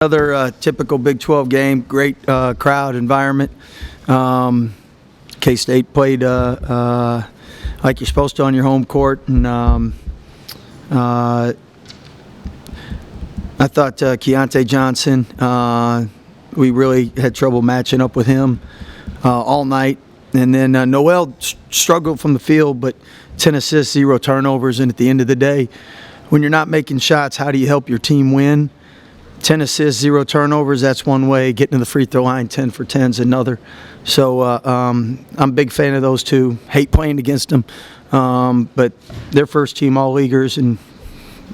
Another typical Big 12 game, great crowd environment. K-State played like you're supposed to on your home court, and I thought Keyonte Johnson, we really had trouble matching up with him all night. And then Noel struggled from the field, but 10 assists, 0 turnovers, and at the end of the day, when you're not making shots, how do you help your team win? 10 assists, 0 turnovers, that's one way. Getting to the free throw line, 10 for 10 is another. So I'm a big fan of those two. Hate playing against them, but they're first-team all-leaguers, and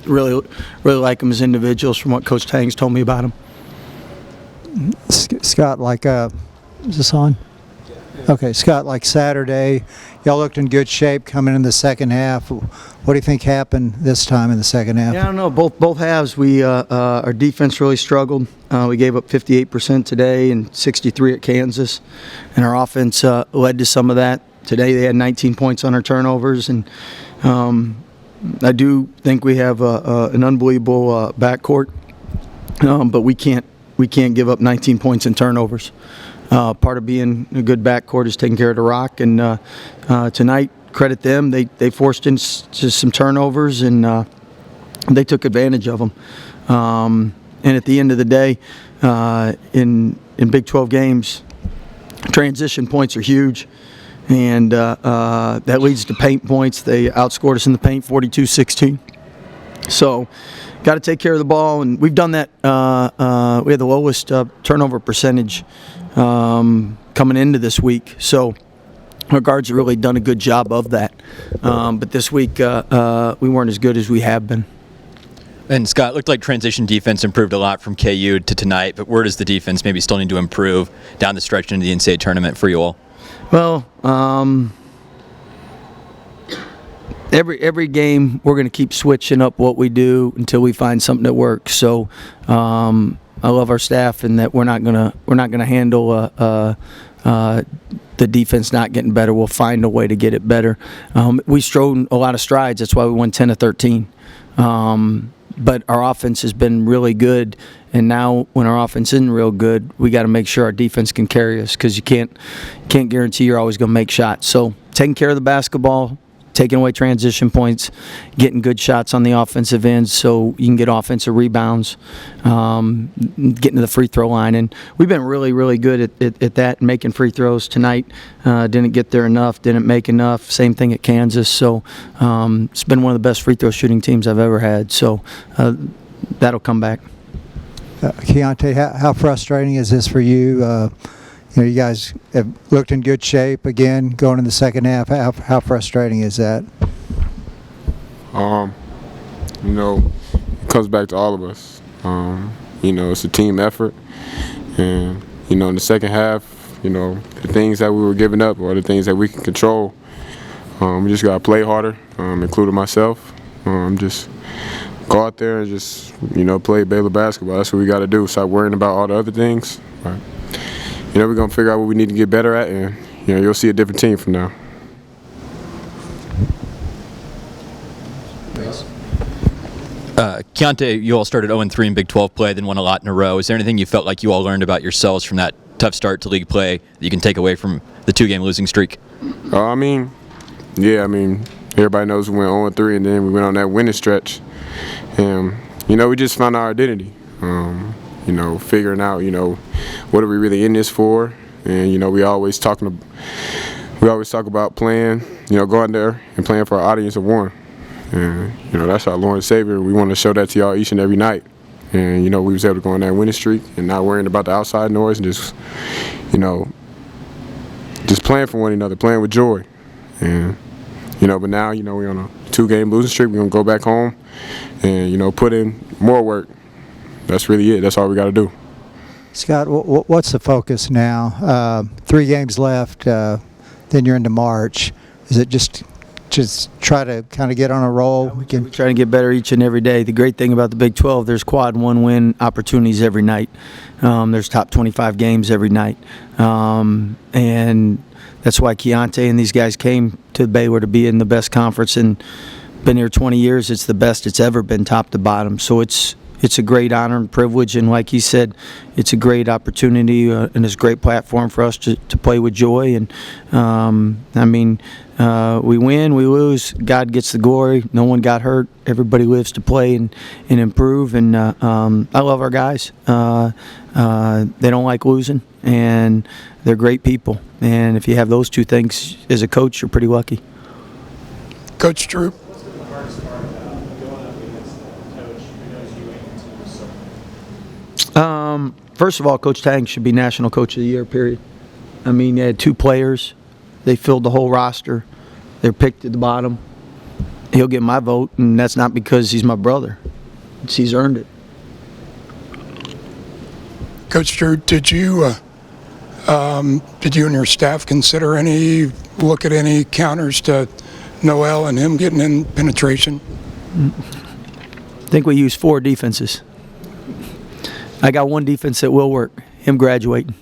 really like them as individuals from what Coach Tang's told me about them. Scott, is this on? Okay, Scott, like Saturday, y'all looked in good shape coming in the second half. What do you think happened this time in the second half? Yeah, I don't know. Both halves, our defense really struggled. We gave up 58% today and 63% at Kansas, and our offense led to some of that. Today they had 19 points on our turnovers, and I do think we have an unbelievable backcourt, but we can't give up 19 points in turnovers. Part of being a good backcourt is taking care of the rock, and tonight, credit them. They forced in some turnovers, and they took advantage of them. And at the end of the day, in Big 12 games, transition points are huge, and that leads to paint points. They outscored us in the paint 42-16. So got to take care of the ball, and we've done that. We had the lowest turnover percentage coming into this week. So our guards have really done a good job of that. But this week we weren't as good as we have been. And Scott, looked like transition defense improved a lot from KU to tonight, but where does the defense maybe still need to improve down the stretch into the NCAA tournament for you all? Well, every game we're going to keep switching up what we do until we find something that works. So I love our staff, and that we're not gonna handle the defense not getting better. We'll find a way to get it better. We strode a lot of strides. That's why we won 10 of 13. But our offense has been really good, and now when our offense isn't real good, we got to make sure our defense can carry us, because you can't guarantee you're always going to make shots. So taking care of the basketball, taking away transition points, getting good shots on the offensive end so you can get offensive rebounds, getting to the free throw line. And we've been really, really good at that, making free throws tonight. Didn't get there enough, didn't make enough. Same thing at Kansas. So it's been one of the best free throw shooting teams I've ever had. So that'll come back. Keyonte, how frustrating is this for you? You guys have looked in good shape again going in the second half. How frustrating is that? It comes back to all of us. It's a team effort, and in the second half, the things that we were giving up are the things that we can control. We just gotta play harder, including myself. Just go out there and just play Baylor basketball. That's what we got to do. Stop worrying about all the other things. Right? We're going to figure out what we need to get better at, and you'll see a different team from now. Keyonte, you all started 0-3 in Big 12 play, then won a lot in a row. Is there anything you felt like you all learned about yourselves from that tough start to league play that you can take away from the 2-game losing streak? Everybody knows we went 0-3, and then we went on that winning stretch. And, we just found our identity. Figuring out, what are we really in this for? And, we always talk about playing, going there and playing for our audience of one. And, that's our Lord and Savior. We want to show that to y'all each and every night. And, we was able to go on that winning streak and not worrying about the outside noise, and just playing for one another, playing with joy. And, but now, we're on a 2-game losing streak. We're going to go back home and, put in more work. That's really it. That's all we got to do. Scott, what's the focus now? 3 games left, then you're into March. Is it just try to kind of get on a roll? We try to get better each and every day. The great thing about the Big 12, there's quad 1-win opportunities every night. There's top 25 games every night. And that's why Keyonte and these guys came to Baylor, to be in the best conference, and been here 20 years. It's the best it's ever been, top to bottom. So it's it's a great honor and privilege, and like he said, it's a great opportunity and it's a great platform for us to play with joy. And we win, we lose, God gets the glory. No one got hurt. Everybody lives to play and improve. And I love our guys. They don't like losing, and they're great people. And if you have those two things as a coach, you're pretty lucky. Coach Drew. First of all, Coach Tang should be National Coach of the Year, period. I mean, they had 2 players. They filled the whole roster. They're picked at the bottom. He'll get my vote, and that's not because he's my brother. He's earned it. Coach Drew, did you and your staff consider look at any counters to Noel and him getting in penetration? I think we used 4 defenses. I got 1 defense that will work, him graduating.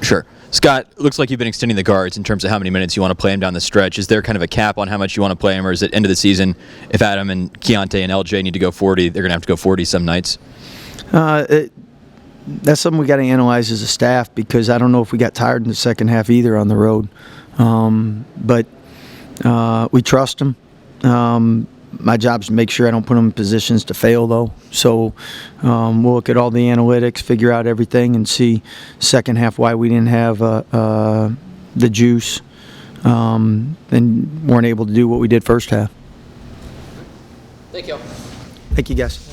Sure. Scott, looks like you've been extending the guards in terms of how many minutes you want to play him down the stretch. Is there kind of a cap on how much you want to play him, or is it end of the season, if Adam and Keyonte and LJ need to go 40, they're going to have to go 40 some nights? That's something we got to analyze as a staff, because I don't know if we got tired in the second half either on the road. But we trust them. My job is to make sure I don't put them in positions to fail, though. So we'll look at all the analytics, figure out everything, and see second half why we didn't have the juice and weren't able to do what we did first half. Thank you. Thank you, guys.